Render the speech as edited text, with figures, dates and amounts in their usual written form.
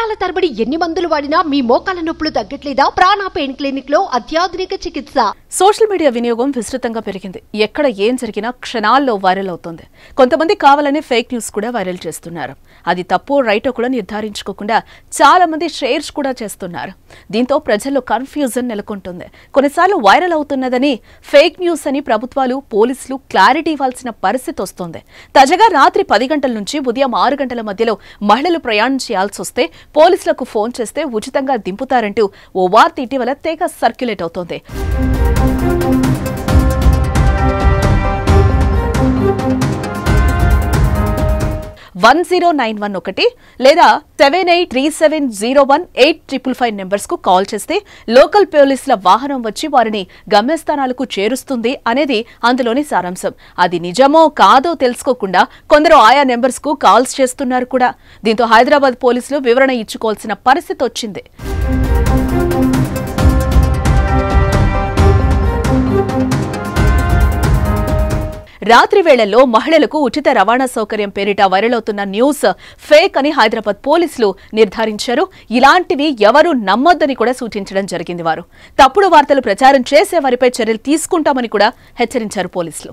సంవత్సరాల తరబడి ఎన్ని మందులు వాడినా మీ మోకాల నొప్పులు తగ్గట్లేదా? ప్రాణ పెయిన్ క్లినిక్ లో అత్యాధునిక చికిత్స. సోషల్ మీడియా వినియోగం విస్తృతంగా పెరిగింది. ఎక్కడ ఏం జరిగినా క్షణాల్లో వైరల్ అవుతోంది. కొంతమంది కావాలని ఫేక్ న్యూస్ కూడా వైరల్ చేస్తున్నారు. అది తప్పో రైటో కూడా నిర్ధారించుకోకుండా చాలా మంది షేర్స్ కూడా చేస్తున్నారు. దీంతో ప్రజల్లో కన్ఫ్యూజన్ నెలకొంటుంది. కొన్నిసార్లు వైరల్ అవుతున్నదని ఫేక్ న్యూస్ అని ప్రభుత్వాలు, పోలీసులు క్లారిటీ ఇవ్వాల్సిన పరిస్థితి వస్తోంది. తాజాగా రాత్రి 10 గంటల నుంచి ఉదయం 6 గంటల మధ్యలో మహిళలు ప్రయాణం చేయాల్సి వస్తే పోలీసులకు ఫోన్ చేస్తే ఉచితంగా దింపుతారంటూ ఓ వార్త ఇటీవల తెగ సర్క్యులేట్ అవుతోంది. (1091) లేదా 7837018555 నెంబర్స్ కు కాల్ చేస్తే లోకల్ పోలీసుల వాహనం వచ్చి వారిని గమ్యస్థానాలకు చేరుస్తుంది అనేది అందులోని సారాంశం. అది నిజమో కాదో తెలుసుకోకుండా కొందరు ఆయా నెంబర్స్ కు కాల్స్ చేస్తున్నారు కూడా. దీంతో హైదరాబాద్ పోలీసులు వివరణ ఇచ్చుకోవాల్సిన పరిస్థితి వచ్చింది. రాత్రి వేళల్లో మహిళలకు ఉచిత రవాణా సౌకర్యం పేరిట వైరల్ అవుతున్న న్యూస్ ఫేక్ అని హైదరాబాద్ పోలీసులు నిర్ధారించారు. ఇలాంటివి ఎవరూ నమ్మొద్దని కూడా సూచించడం జరిగింది. వారు తప్పుడు వార్తలు ప్రచారం చేసే వారిపై చర్యలు తీసుకుంటామని కూడా హెచ్చరించారు పోలీసులు.